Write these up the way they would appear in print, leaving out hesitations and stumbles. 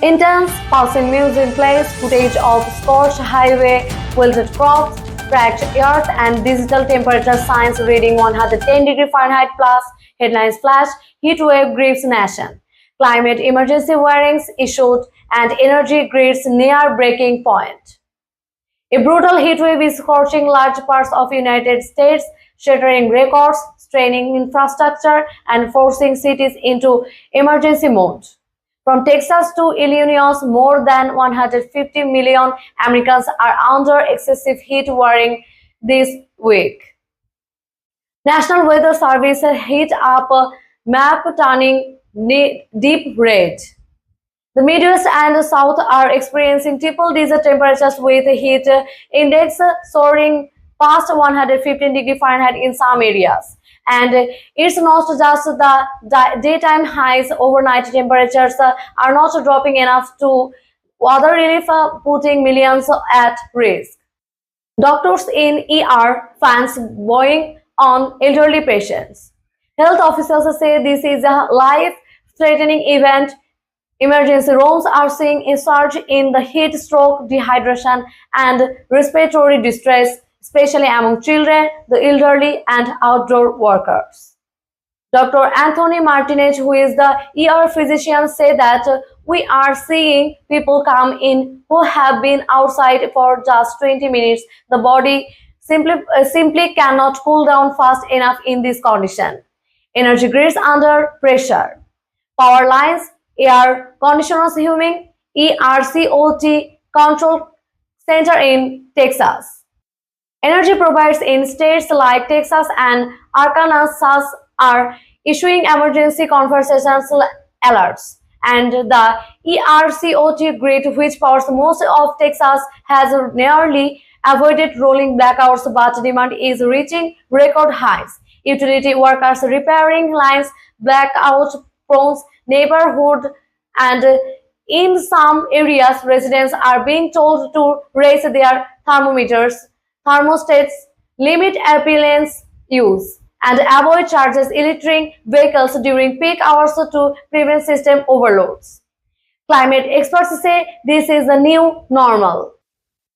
Intense pulsing music plays footage of scorched highway, wilted crops, cracked earth, and digital temperature signs reading 110 degree Fahrenheit plus. Headlines flash: heatwave grips nation. Climate emergency warnings issued, and energy grids near breaking point. A brutal heatwave is scorching large parts of the United States, shattering records, straining infrastructure, and forcing cities into emergency mode. From Texas to Illinois, more than 150 million Americans are under excessive heat warning this week. National Weather Service heat up map turning deep red. The Midwest and the South are experiencing triple-digit temperatures with heat index soaring past 115 degree Fahrenheit in some areas. And it's not just the daytime highs, overnight temperatures are not dropping enough to weather relief, putting millions at risk. Doctors in ER fans bowing on elderly patients. Health officials say this is a life-threatening event. Emergency rooms are seeing a surge in the heat stroke, dehydration, and respiratory distress, especially among children, the elderly, and outdoor workers. Dr. Anthony Martinez, who is the ER physician, said that we are seeing people come in who have been outside for just 20 minutes. The body simply cannot cool down fast enough in this condition. Energy grids under pressure. Power lines, air conditioners humming, ERCOT control center in Texas. Energy providers in states like Texas and Arkansas are issuing emergency conversations alerts. And the ERCOT grid, which powers most of Texas, has nearly avoided rolling blackouts, but demand is reaching record highs. Utility workers repairing lines, blackout-prone neighborhood, and in some areas, residents are being told to raise their thermostats, limit appliance use, and avoid charges electric vehicles during peak hours to prevent system overloads. Climate experts say this is the new normal.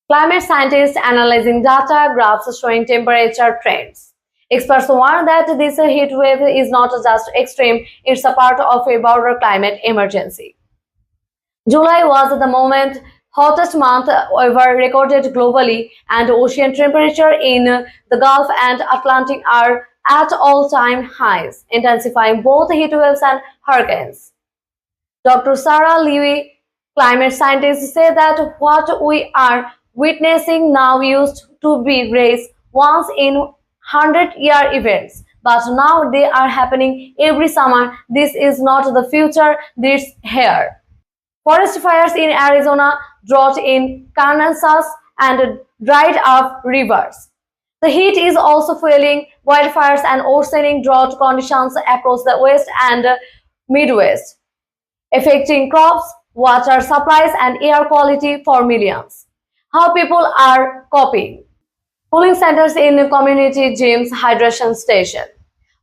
Climate scientists analyzing data graphs showing temperature trends. Experts warn that this heat wave is not just extreme, it's a part of a broader climate emergency. July was the hottest month ever recorded globally, and ocean temperature in the Gulf and Atlantic are at all-time highs, intensifying both heat waves and hurricanes. Dr. Sarah Levy, climate scientist, said that what we are witnessing now used to be raised once in 100-year events, but now they are happening every summer. This is not the future, this here. Forest fires in Arizona, drought in Kansas, and dried up rivers. The heat is also fueling wildfires and worsening drought conditions across the West and Midwest, affecting crops, water supplies, and air quality for millions. How people are coping. Cooling centers in community gyms, hydration station.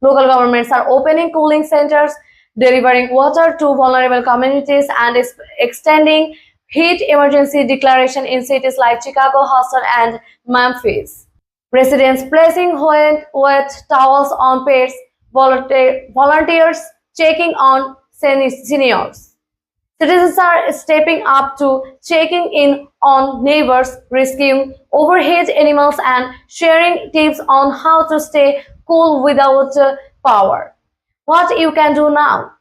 Local governments are opening cooling centers, delivering water to vulnerable communities, and extending heat emergency declaration in cities like Chicago, Houston, and Memphis. Residents placing wet towels on pets, volunteers checking on seniors. Citizens are stepping up to checking in on neighbors, rescuing overheated animals, and sharing tips on how to stay cool without power. What you can do now?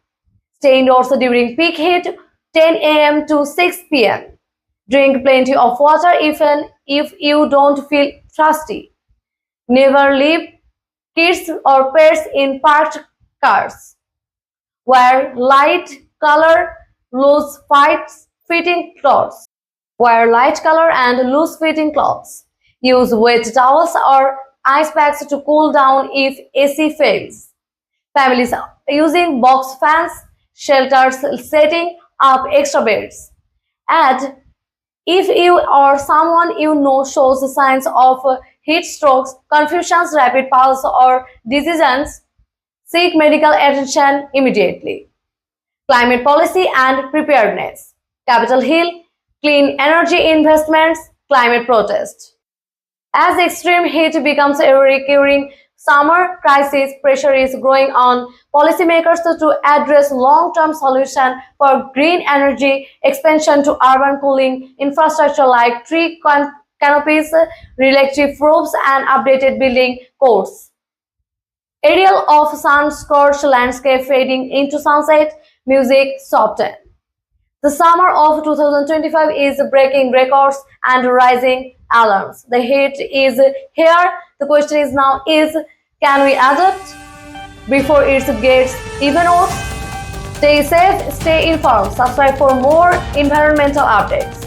Stay indoors during peak heat, 10 a.m. to 6 p.m. Drink plenty of water even if you don't feel thirsty. Never leave kids or pets in parked cars. Wear light color, loose fitting clothes. Wear light color and loose fitting clothes. Use wet towels or ice packs to cool down if AC fails. Families using box fans, shelters setting up extra beds. And if you or someone you know shows signs of heat strokes, confusions, rapid pulse, or diseases, seek medical attention immediately. Climate policy and preparedness. Capitol Hill, clean energy investments, climate protest. As extreme heat becomes a recurring summer crisis, pressure is growing on policymakers to address long-term solutions for green energy, expansion to urban cooling infrastructure like tree canopies, electric roofs, and updated building codes. Aerial of sun-scorched landscape fading into sunset, music softened. The summer of 2025 is breaking records and rising alarms. The heat is here. The question is now is, can we adapt before it gets even worse? Stay safe, stay informed. Subscribe for more environmental updates.